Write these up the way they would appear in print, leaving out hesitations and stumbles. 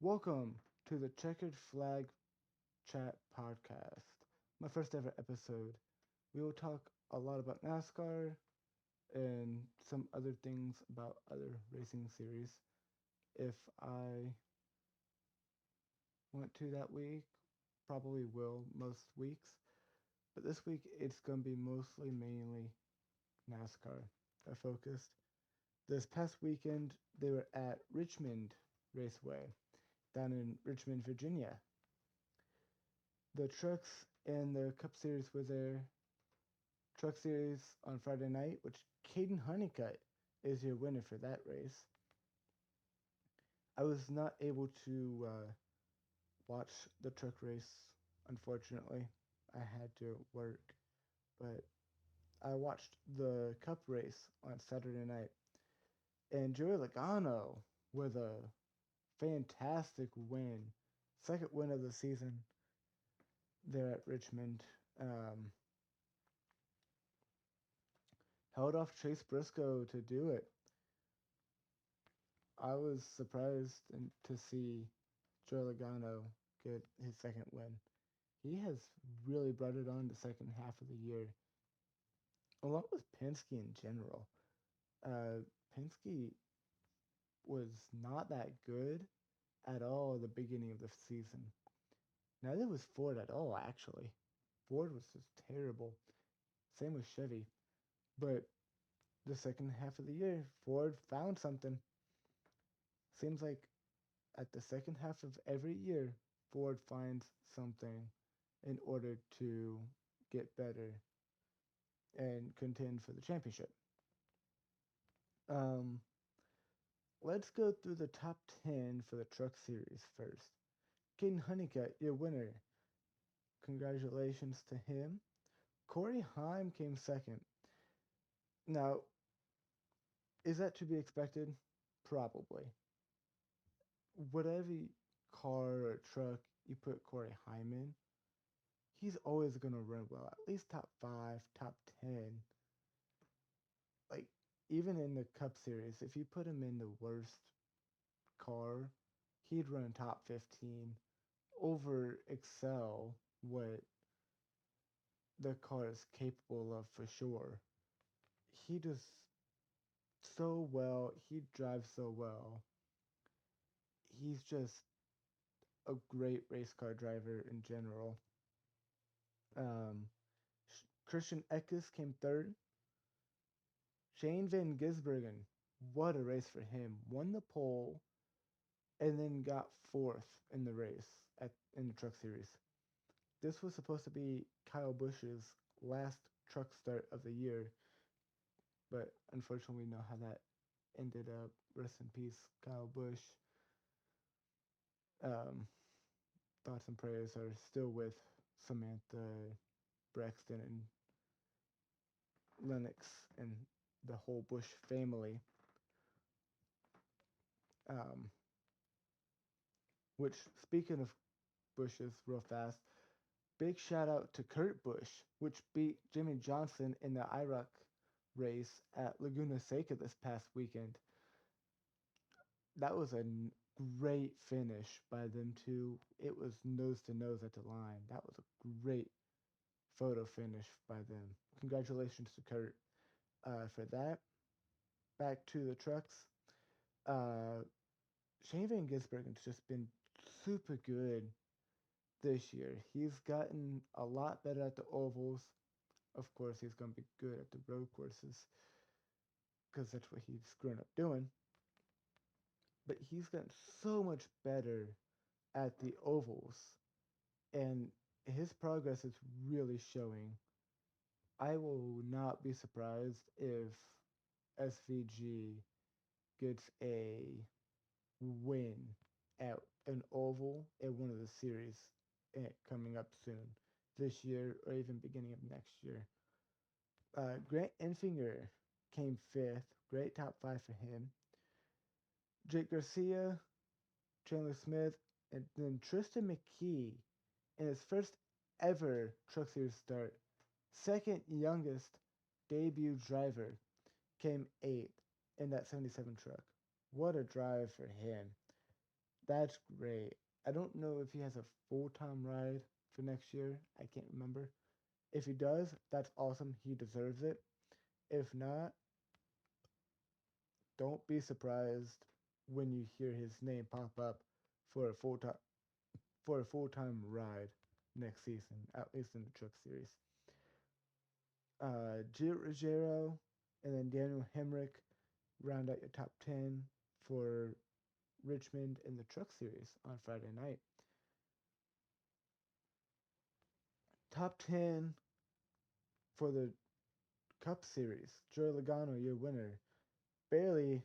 Welcome to the Checkered Flag Chat podcast, my first ever episode. We will talk a lot about NASCAR and some other things about other racing series if I want to that week. Probably will most weeks, but this week it's going to be mostly mainly NASCAR focused. This past weekend they were at Richmond Raceway down in Richmond, Virginia. The trucks in the Cup Series were there. Truck Series on Friday night, which Caden Honeycutt is your winner for that race. I was not able to watch the truck race, unfortunately. I had to work, but I watched the Cup race on Saturday night, and Joey Logano with a fantastic win, second win of the season there at Richmond. Um, Held off Chase Briscoe to do it. I was surprised to see Joe Logano get his second win. He has really brought it on the second half of the year, along with Penske in general. Uh, Penske was not that good at all at the beginning of the season. Neither was Ford at all, actually. Ford was just terrible. Same with Chevy. But the second half of the year, Ford found something. Seems like at the second half of every year, Ford finds something in order to get better and contend for the championship. Um, let's go through the top 10 for the Truck Series first. Caden Honeycutt, your winner. Congratulations to him. Corey Heim came second. Now, is that to be expected? Probably. Whatever car or truck you put Corey Heim in, he's always going to run well. At least top 5, top 10. Like, even in the Cup Series, if you put him in the worst car, he'd run top 15, over excel what the car is capable of for sure. He does so well. He drives so well. He's just a great race car driver in general. Um, Christian Eckes came third. Shane Van Gisbergen, what a race for him. Won the pole and then got fourth in the race in the Truck Series. This was supposed to be Kyle Busch's last truck start of the year, but unfortunately, we know how that ended up. Rest in peace, Kyle Busch. Um, Thoughts and prayers are still with Samantha, Braxton, and Lennox, and the whole Busch family. Um, which, speaking of Bushes, real fast, big shout out to Kurt Busch, which beat Jimmy Johnson in the IROC race at Laguna Seca this past weekend. That was a great finish by them two. It was nose to nose at the line. That was a great photo finish by them. Congratulations to Kurt for that. Back to the trucks. Uh, Shane Van Gisbergen's just been super good this year. He's gotten a lot better at the ovals. Of course, he's going to be good at the road courses because that's what he's grown up doing. But he's gotten so much better at the ovals, and his progress is really showing. I will not be surprised if SVG gets a win at an oval at one of the series coming up soon, this year or even beginning of next year. Grant Enfinger came fifth. Great top 5 for him. Jake Garcia, Chandler Smith, and then Tristan McKee in his first ever Truck Series start. Second youngest debut driver came 8th in that 77 truck. What a drive for him. That's great. I don't know if he has a full-time ride for next year. I can't remember. If he does, that's awesome. He deserves it. If not, don't be surprised when you hear his name pop up for a full-time ride next season, at least in the Truck Series. Gio Ruggiero and then Daniel Hemrick round out your top 10 for Richmond in the Truck Series on Friday night. Top 10 for the Cup Series. Joey Logano, your winner, barely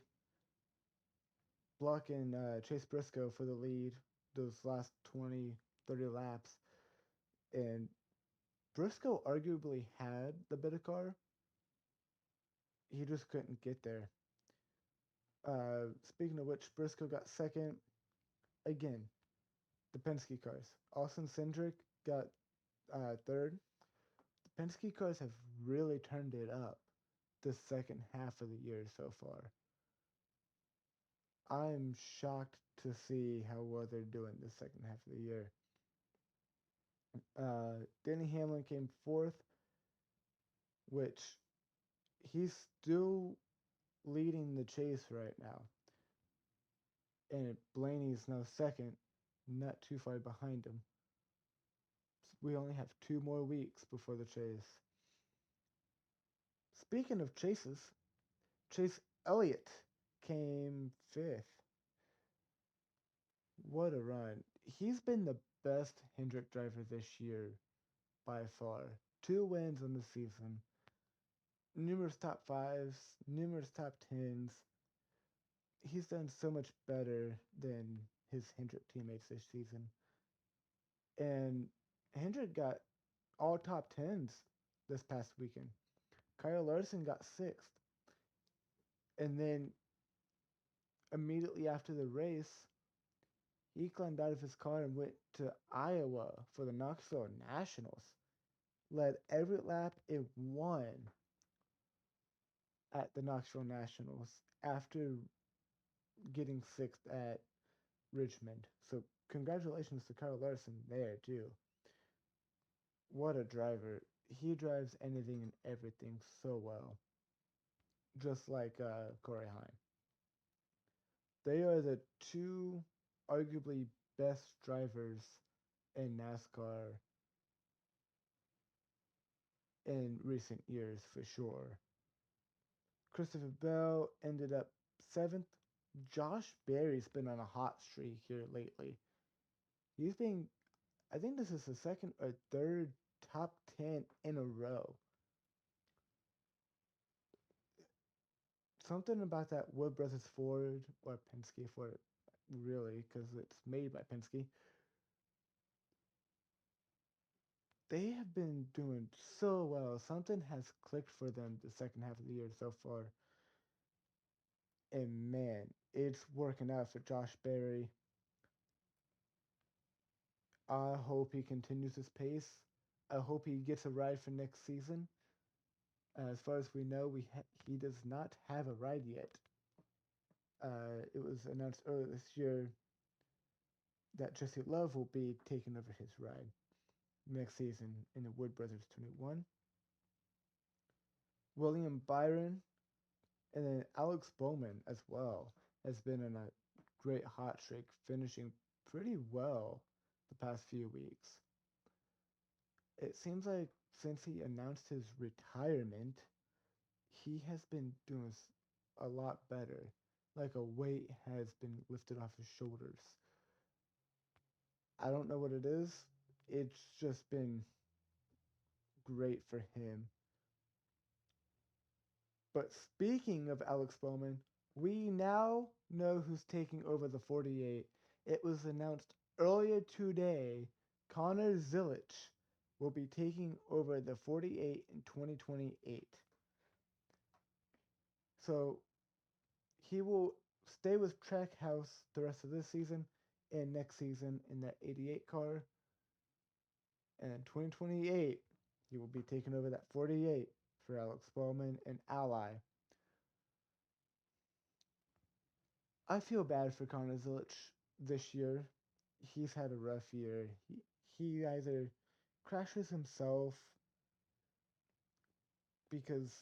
blocking Chase Briscoe for the lead those last 20, 30 laps. And Briscoe arguably had the better car. He just couldn't get there. Speaking of which, Briscoe got second again. The Penske cars. Austin Cindric got third. The Penske cars have really turned it up the second half of the year so far. I'm shocked to see how well they're doing the second half of the year. Denny Hamlin came fourth, which he's still leading the chase right now. And Blaney's now second, not too far behind him. We only have 2 more weeks before the chase. Speaking of chases, Chase Elliott came fifth. What a run. He's been the best Hendrick driver this year by far. 2 wins in the season, numerous top fives, numerous top tens. He's done so much better than his Hendrick teammates this season. And Hendrick got all top tens this past weekend. Kyle Larson got sixth. And then immediately after the race, he climbed out of his car and went to Iowa for the Knoxville Nationals. Led every lap and won at the Knoxville Nationals after getting sixth at Richmond. So congratulations to Kyle Larson there too. What a driver. He drives anything and everything so well. Just like Corey Heim. They are the two arguably best drivers in NASCAR in recent years for sure. Christopher Bell ended up seventh. Josh Berry's been on a hot streak here lately. He's been, I think this is the second or third top 10 in a row. Something about that Wood Brothers Ford or Penske Ford, really, because it's made by Penske. They have been doing so well. Something has clicked for them the second half of the year so far. And man, it's working out for Josh Berry. I hope he continues his pace. I hope he gets a ride for next season. As far as we know, he does not have a ride yet. It was announced earlier this year that Jesse Love will be taking over his ride next season in the Wood Brothers 21. William Byron and then Alex Bowman as well has been in a great hot streak, finishing pretty well the past few weeks. It seems like since he announced his retirement, he has been doing a lot better. Like a weight has been lifted off his shoulders. I don't know what it is. It's just been great for him. But speaking of Alex Bowman, we now know who's taking over the 48. It was announced earlier today Connor Zilisch will be taking over the 48 in 2028. So he will stay with Trackhouse the rest of this season and next season in that 88 car. And in 2028, he will be taking over that 48 for Alex Bowman and Ally. I feel bad for Connor Zilisch. this year. He's had a rough year. He either crashes himself because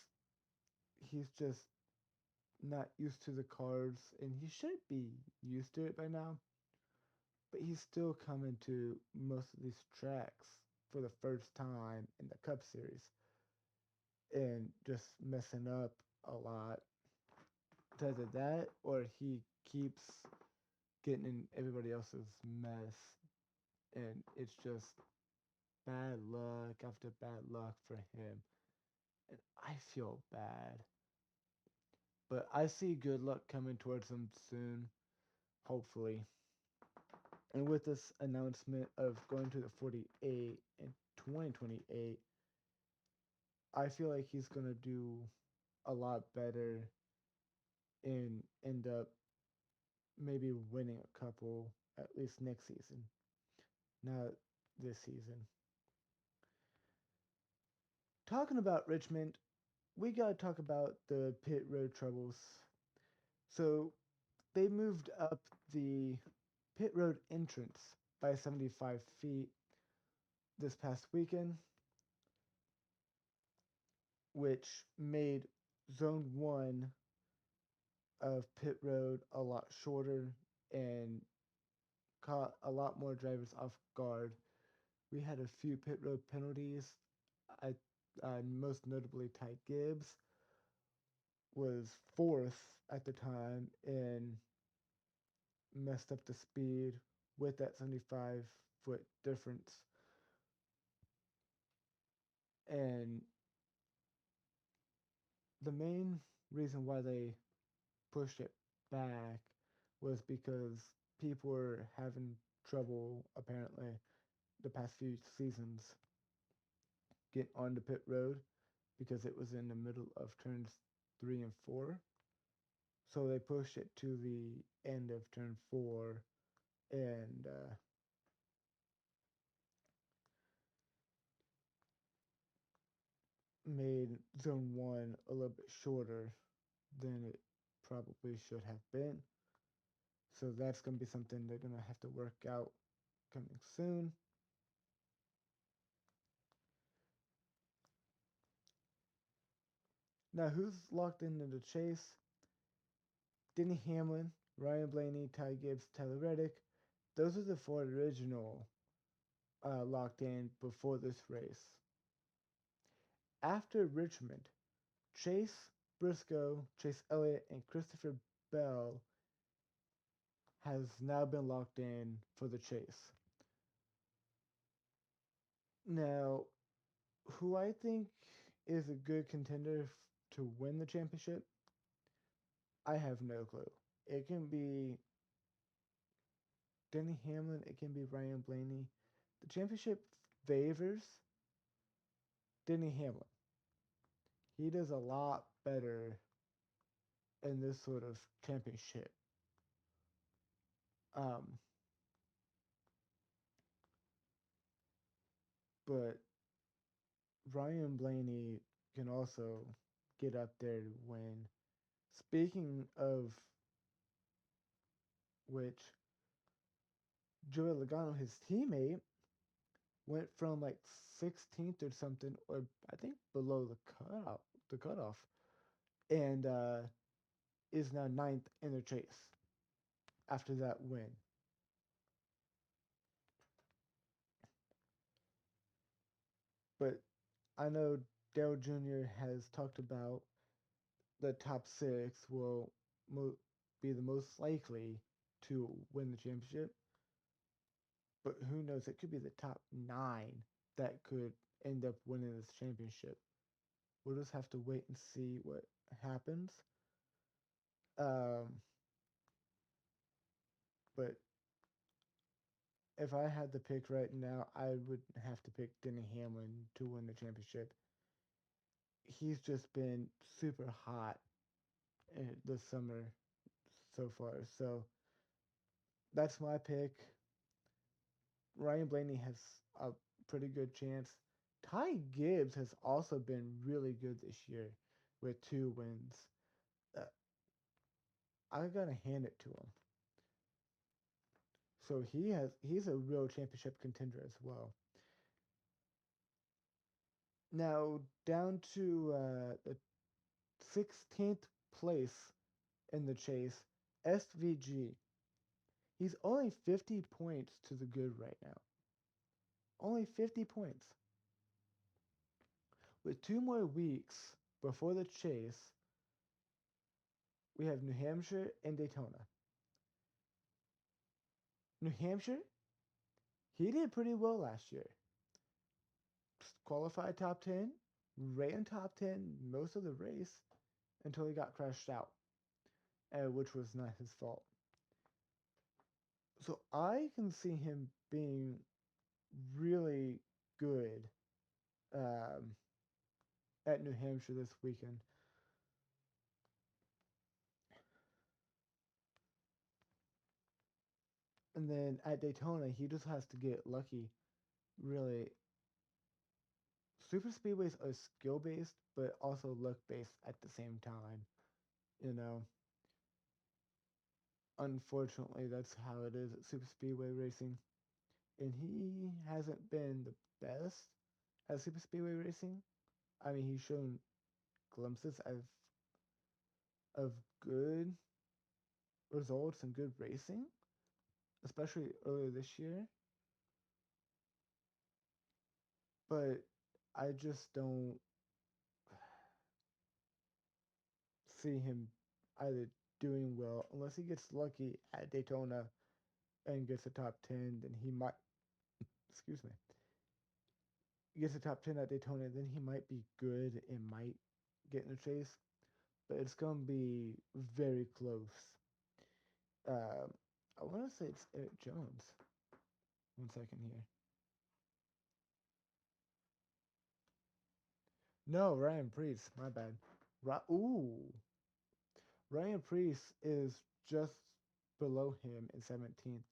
he's just not used to the cars, and he should be used to it by now. But he's still coming to most of these tracks for the first time in the Cup Series and just messing up a lot. It's either that or he keeps getting in everybody else's mess, and it's just bad luck after bad luck for him. And I feel bad. But I see good luck coming towards him soon, hopefully. And with this announcement of going to the 48 in 2028, I feel like he's going to do a lot better and end up maybe winning a couple at least next season, not this season. Talking about Richmond, we got to talk about the pit road troubles. So they moved up the pit road entrance by 75 feet this past weekend, which made zone one of pit road a lot shorter and caught a lot more drivers off guard. We had a few pit road penalties. I, Most notably, Ty Gibbs was fourth at the time and messed up the speed with that 75-foot difference. And the main reason why they pushed it back was because people were having trouble, apparently, the past few seasons getting on the pit road because it was in the middle of turns 3 and 4. So they pushed it to the end of turn 4 and made zone 1 a little bit shorter than it probably should have been. So that's going to be something they're going to have to work out coming soon. Now, who's locked into the chase? Denny Hamlin, Ryan Blaney, Ty Gibbs, Tyler Reddick. Those are the four original locked in before this race. After Richmond, Chase Briscoe, Chase Elliott, and Christopher Bell has now been locked in for the chase. Now, who I think is a good contender to win the championship, I have no clue. It can be Denny Hamlin, it can be Ryan Blaney. The championship favors Denny Hamlin. He does a lot better in this sort of championship. Um, but Ryan Blaney can also get up there to win. Speaking of which, Joey Logano, his teammate, went from like 16th or something, or I think below the cutoff, and is now ninth in the chase after that win. But I know Dale Jr. has talked about the top six will be the most likely to win the championship. But who knows? It could be the top nine that could end up winning this championship. We'll just have to wait and see what happens. Um, but if I had to pick right now, I would have to pick Denny Hamlin to win the championship. He's just been super hot this summer so far. So that's my pick. Ryan Blaney has a pretty good chance. Ty Gibbs has also been really good this year with 2 wins. Uh, I gotta hand it to him. So he's a real championship contender as well. Now down to the 16th place in the chase, SVG. He's only 50 points to the good right now. Only 50 points. With 2 more weeks before the chase, we have New Hampshire and Daytona. New Hampshire, he did pretty well last year. Qualified top 10, ran top 10 most of the race until he got crashed out, which was not his fault. So I can see him being really good um, at New Hampshire this weekend. And then at Daytona, he just has to get lucky. Really, super speedways are skill based, but also luck based at the same time. You know, unfortunately, that's how it is at super speedway racing. And he hasn't been the best at super speedway racing. I mean, he's shown glimpses of good results and good racing, especially earlier this year. But I just don't see him either doing well unless he gets lucky at Daytona and gets a top 10. Then he might, excuse me, gets a top 10 at Daytona. Then he might be good and might get in the chase. But it's gonna be very close. I want to say it's Eric Jones. 1 second here. No, Ryan Priest. My bad. Ooh, Ryan Priest is just below him in 17th,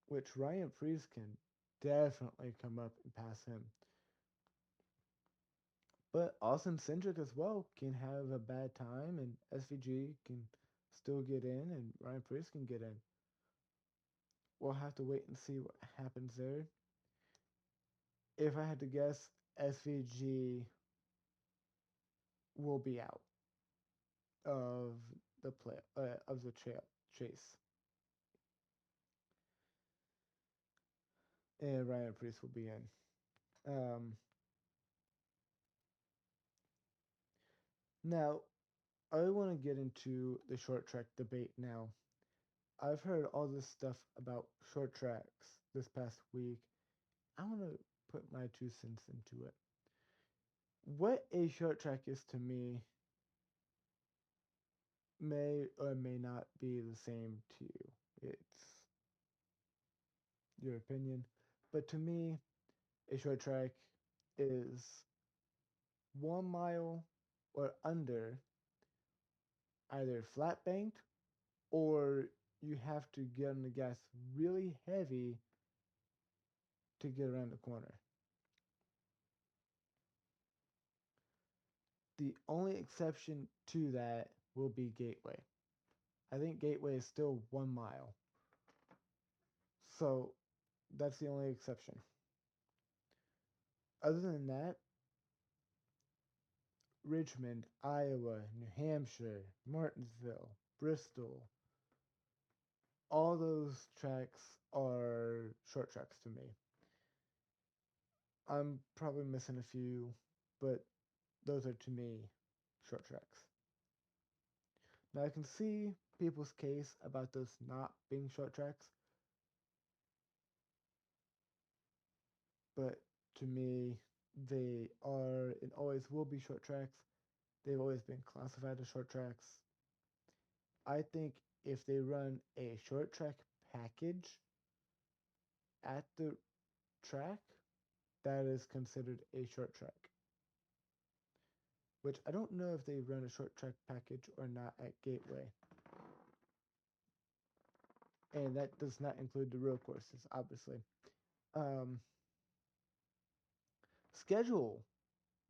which Ryan Priest can definitely come up and pass him. But Austin Cindric as well can have a bad time, and SVG can still get in, and Ryan Priest can get in. We'll have to wait and see what happens there. If I had to guess, SVG will be out of the chase, and Ryan Priest will be in. Now, I want to get into the short track debate now. I've heard all this stuff about short tracks this past week. I want to put my 2 cents into it. What a short track is to me may or may not be the same to you. It's your opinion. But to me, a short track is 1 mile or under, either flat banked or you have to get on the gas really heavy to get around the corner. The only exception to that will be Gateway. I think Gateway is still 1 mile. So that's the only exception. Other than that, Richmond, Iowa, New Hampshire, Martinsville, Bristol, all those tracks are short tracks to me. I'm probably missing a few, but those are to me short tracks. Now I can see people's case about those not being short tracks, but to me, they are and always will be short tracks. They've always been classified as short tracks. I think if they run a short track package at the track, that is considered a short track. Which I don't know if they run a short track package or not at Gateway. And that does not include the real courses, obviously. Um, schedule.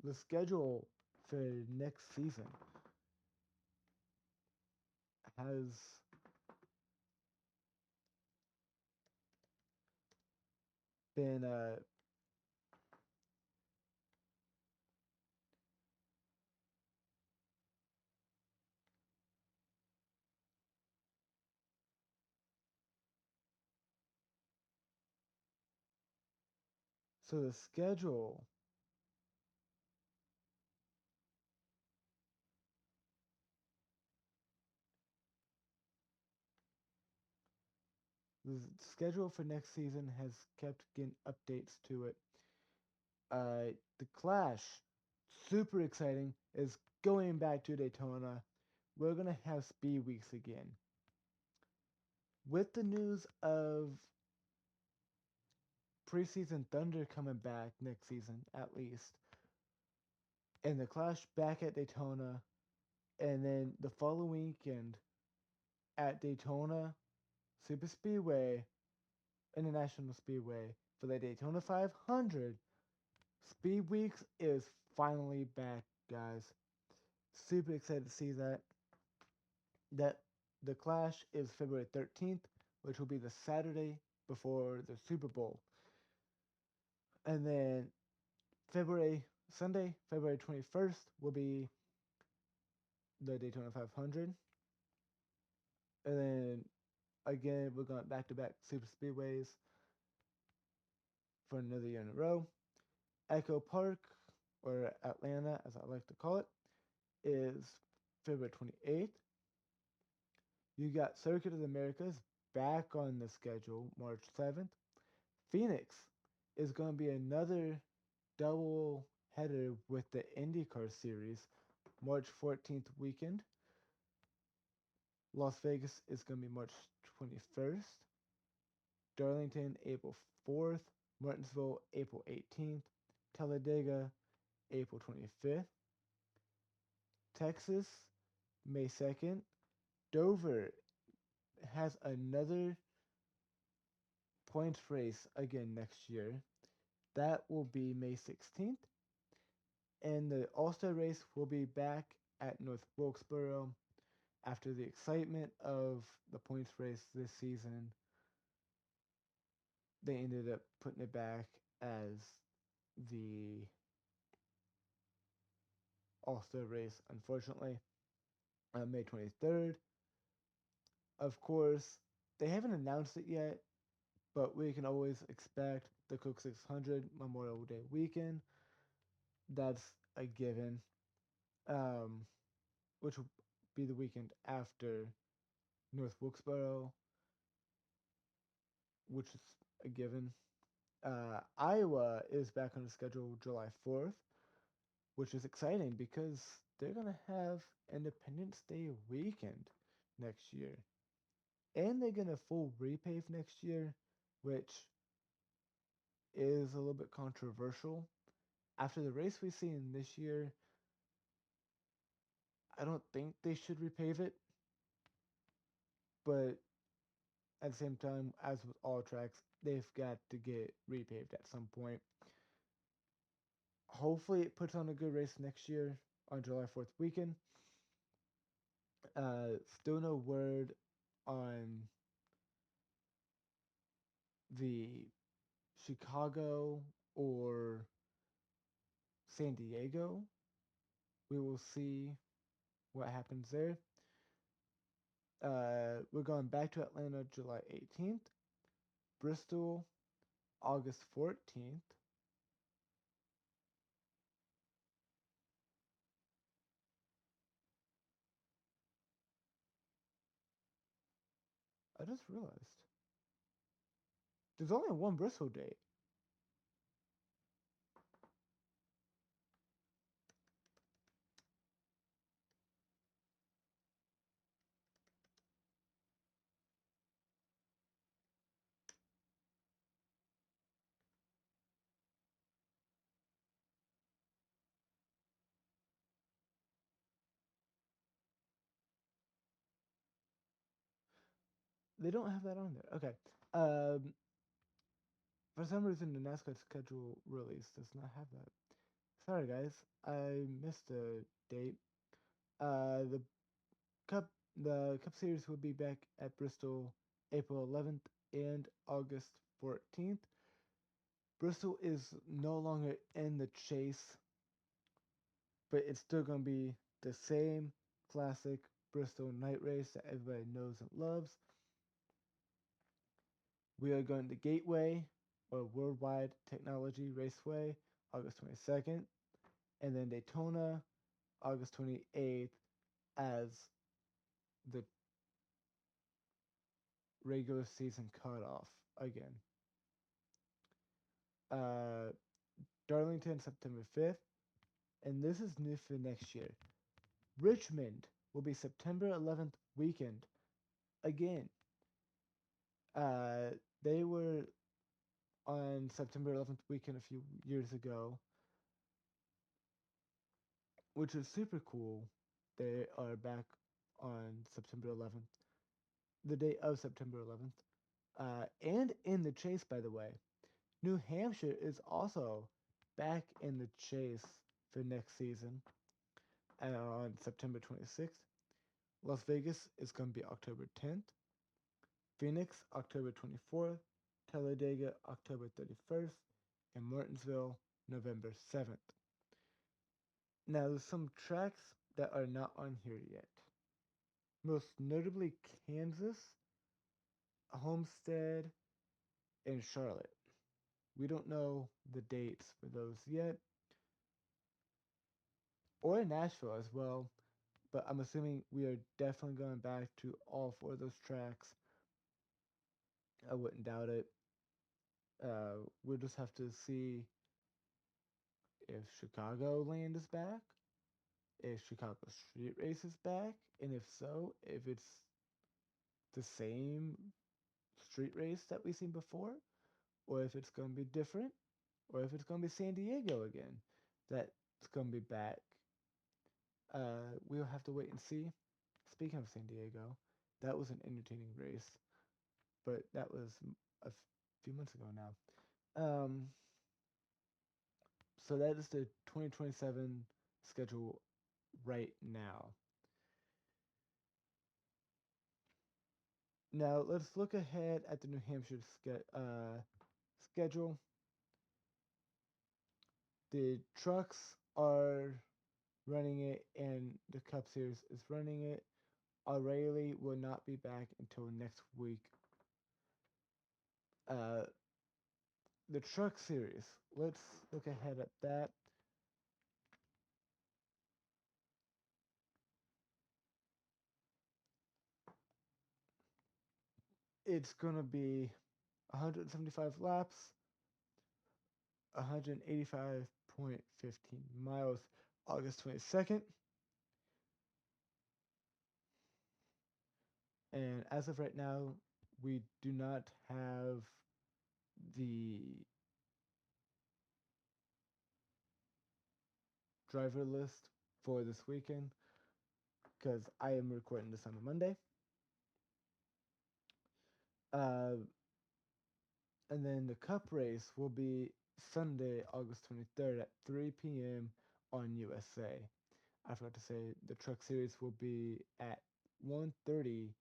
The schedule for next season has Then so the schedule. The schedule for next season has kept getting updates to it. The Clash, super exciting, is going back to Daytona. We're gonna have speed weeks again. With the news of preseason Thunder coming back next season, at least, and the Clash back at Daytona, and then the following weekend at Daytona Super Speedway, International Speedway, for the Daytona 500. Speed Weeks is finally back, guys. Super excited to see that. That the Clash is February 13th, which will be the Saturday before the Super Bowl. And then Sunday, February 21st, will be the Daytona 500. And then again, we're going back to back Super Speedways for another year in a row. Echo Park, or Atlanta as I like to call it, is February 28th. You got Circuit of the Americas back on the schedule March 7th. Phoenix is going to be another double header with the IndyCar series March 14th weekend. Las Vegas is going to be March 21st. Darlington, April 4th. Martinsville, April 18th. Talladega, April 25th. Texas, May 2nd. Dover has another points race again next year. That will be May 16th. And the All Star race will be back at North Wilkesboro after the excitement of the points race this season. They ended up putting it back as the All Star race, unfortunately, on May 23rd. Of course, they haven't announced it yet, but we can always expect the Coke 600 Memorial Day weekend. That's a given, um, which will be the weekend after North Wilkesboro, which is a given. Iowa is back on the schedule July 4th, which is exciting because they're going to have Independence Day weekend next year. And they're going to full repave next year, which is a little bit controversial. After the race we've seen this year, I don't think they should repave it. But at the same time, as with all tracks, they've got to get repaved at some point. Hopefully, it puts on a good race next year on July 4th weekend. Still no word on the Chicago or San Diego. We will see what happens there. We're going back to Atlanta July 18th, Bristol August 14th. I just realized there's only one Bristol date. They don't have that on there. Okay. For some reason, the NASCAR schedule release does not have that. Sorry, guys. I missed a date. Uh, the Cup the Cup Series will be back at Bristol April 11th and August 14th. Bristol is no longer in the chase, but it's still going to be the same classic Bristol night race that everybody knows and loves. We are going to Gateway or Worldwide Technology Raceway August 22nd, and then Daytona August 28th as the regular season cutoff again. Uh, Darlington September 5th, and this is new for next year. Richmond will be September 11th weekend again. Uh, they were on September 11th weekend a few years ago, which is super cool. They are back on September 11th, the day of September 11th. And in the chase, by the way. New Hampshire is also back in the chase for next season on September 26th. Las Vegas is going to be October 10th. Phoenix, October 24th. Talladega, October 31st. And Martinsville, November 7th. Now, there's some tracks that are not on here yet. Most notably, Kansas, Homestead, and Charlotte. We don't know the dates for those yet. Or Nashville as well, but I'm assuming we are definitely going back to all four of those tracks. I wouldn't doubt it. We'll just have to see if Chicagoland is back, if Chicago Street Race is back, and if so, if it's the same street race that we've seen before, or if it's going to be different, or if it's going to be San Diego again that's going to be back. We'll have to wait and see. Speaking of San Diego, that was an entertaining race, but that was a few months ago now. So that is the 2027 schedule right now. Now let's look ahead at the New Hampshire schedule. The trucks are running it, and the Cup Series is running it. O'Reilly will not be back until next week. Uh, the Truck Series. Let's look ahead at that. It's gonna be 175 laps, 185.15 miles, August 22nd. And as of right now, we do not have the driver list for this weekend because I am recording this on a Monday. And then the Cup race will be Sunday, August 23rd at 3 p.m. on USA. I forgot to say the Truck Series will be at 1:30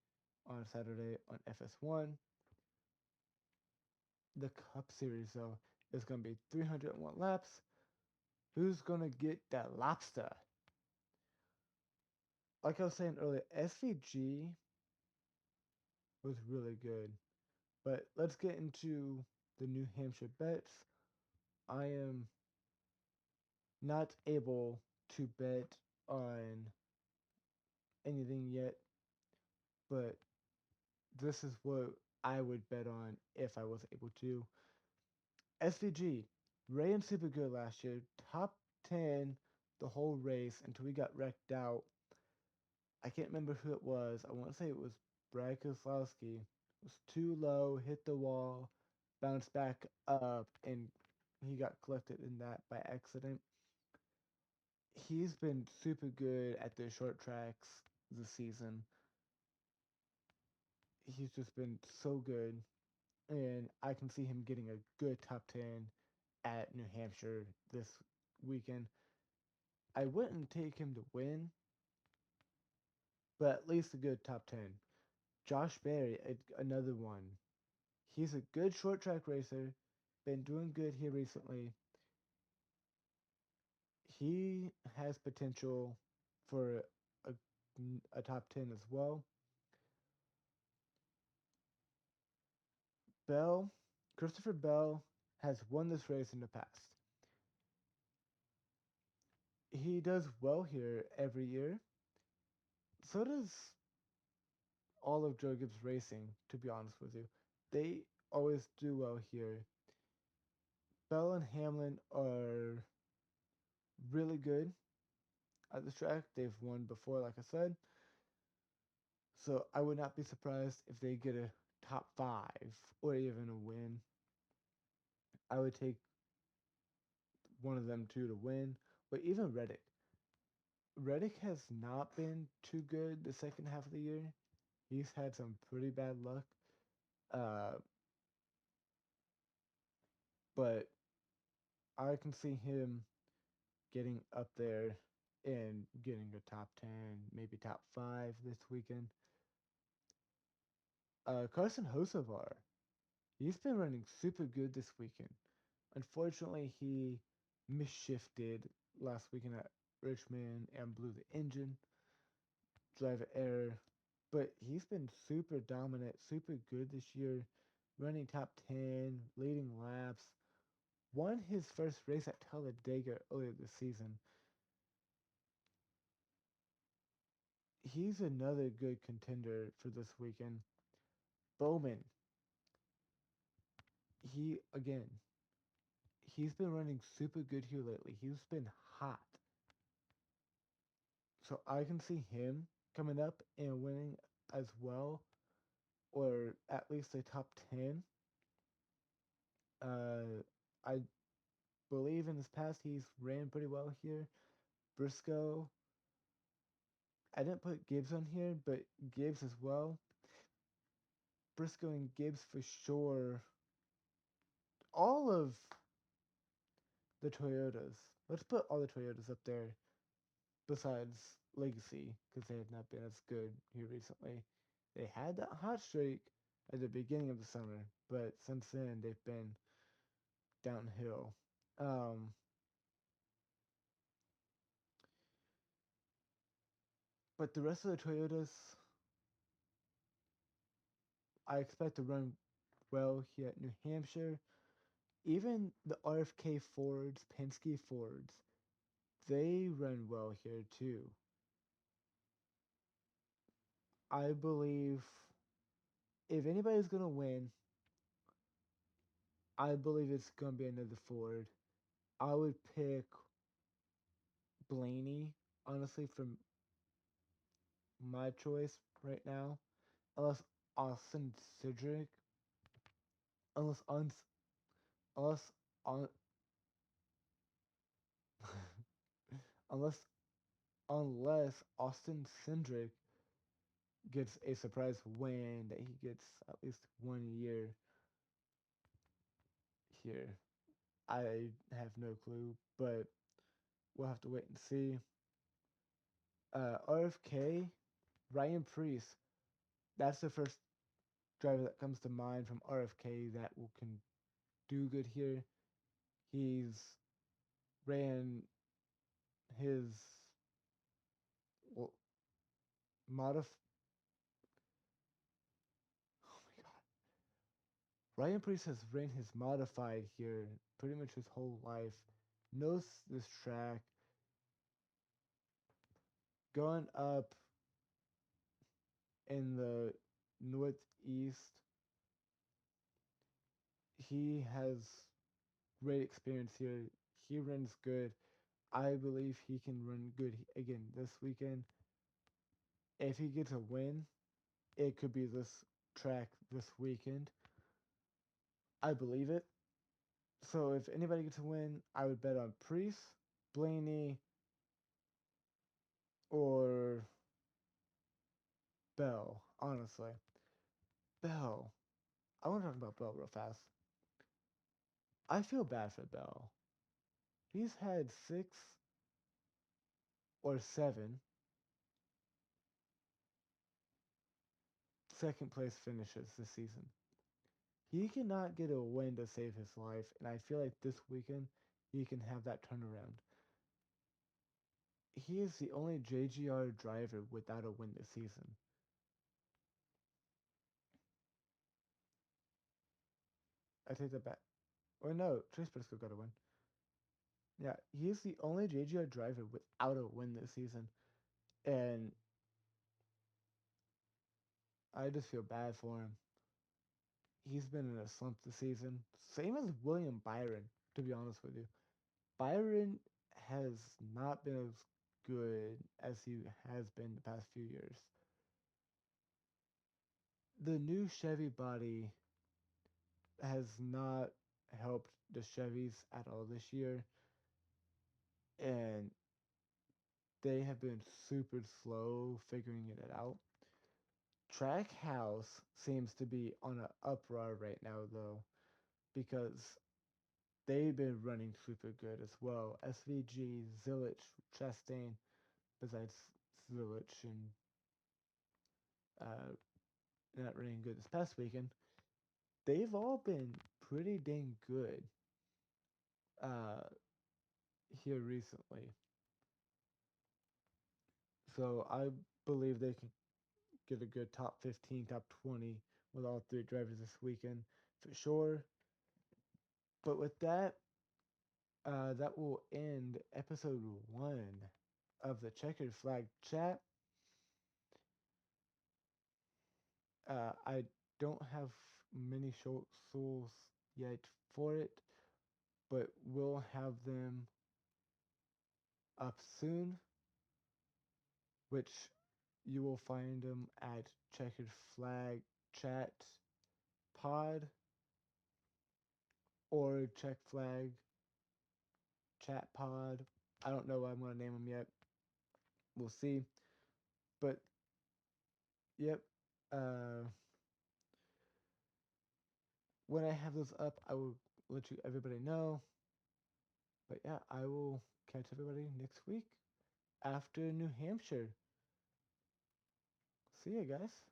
on Saturday on FS1. The Cup Series, though, is going to be 301 laps. Who's going to get that lobster? Like I was saying earlier, SVG was really good. But let's get into the New Hampshire bets. I am not able to bet on anything yet, but this is what I would bet on if I was able to. SVG ran super good last year, top 10 the whole race until we got wrecked out. I can't remember who it was. I want to say it was Brad Keselowski. It was too low, hit the wall, bounced back up, and he got collected in that by accident. He's been super good at the short tracks this season. He's just been so good, and I can see him getting a good top 10 at New Hampshire this weekend. I wouldn't take him to win, but at least a good top 10. Josh Berry, another one. He's a good short track racer. been doing good here recently. He has potential for a, a top 10 as well. Bell, Christopher Bell has won this race in the past. He does well here every year. So does all of Joe Gibbs Racing, to be honest with you. They always do well here. Bell and Hamlin are really good at this track. They've won before, like I said. So I would not be surprised if they get a top five or even a win. I would take one of them two to win. But even Reddick. Reddick has not been too good the second half of the year. He's had some pretty bad luck. Uh, but I can see him getting up there and getting a top 10, maybe top 5 this weekend. Carson Hocevar, he's been running super good this weekend. Unfortunately, he misshifted last weekend at Richmond and blew the engine, driver error. But he's been super dominant, super good this year, running top 10, leading laps. Won his first race at Talladega earlier this season. He's another good contender for this weekend. Bowman, again, he's been running super good here lately. He's been hot. So I can see him coming up and winning as well, or at least a top 10. I believe in his past he's ran pretty well here. Briscoe, I didn't put Gibbs on here, but Gibbs as well. Briscoe and Gibbs for sure. All of the Toyotas. Let's put all the Toyotas up there besides Legacy because they have not been as good here recently. They had that hot streak at the beginning of the summer, but since then they've been downhill. Um, but the rest of the Toyotas, I expect to run well here at New Hampshire. Even the RFK Fords, Penske Fords, they run well here too. I believe if anybody's gonna win, I believe it's gonna be another Ford. I would pick Blaney, honestly, from my choice right now, unless Austin Cedric, unless on, unless on, unless Austin Cindric gets a surprise win that he gets at least 1 year here. I have no clue, but we'll have to wait and see. RFK, Ryan Priest, that's the first driver that comes to mind from RFK that can do good here. He's ran his well, modif. Oh my God, Ryan Priest has ran his modified here pretty much his whole life. Knows this track. Going up in the northeast, he has great experience here. He runs good. I believe he can run good again this weekend. If he gets a win, it could be this track this weekend. I believe it. So if anybody gets a win, I would bet on Priest, Blaney, or Bell. Honestly, Bell. I want to talk about Bell real fast. I feel bad for Bell. He's had 6 or 7 second place finishes this season. He cannot get a win to save his life, and I feel like this weekend he can have that turnaround. He is the only JGR driver without a win this season. I take that back. Or no, Trace Briscoe got a win. Yeah, he is the only JGR driver without a win this season. And I just feel bad for him. He's been in a slump this season. Same as William Byron, to be honest with you. Byron has not been as good as he has been the past few years. The new Chevy body has not helped the Chevys at all this year, and they have been super slow figuring it out. Trackhouse seems to be on an uproar right now, though, because they've been running super good as well. SVG, Zilich, Chastain, besides Zilich and uh, not running good this past weekend, they've all been pretty dang good uh, here recently. So I believe they can get a good top 15, top 20 with all three drivers this weekend for sure. But with that, that will end episode 1 of the Checkered Flag Chat. I don't have many souls yet for it, but we'll have them up soon, which you will find them at Checkered Flag Chat Pod or Check Flag Chat Pod. I don't know what I'm going to name them yet. We'll see. But, yep. Uh, when I have those up, I will let you everybody know. But yeah, I will catch everybody next week after New Hampshire. See ya, guys.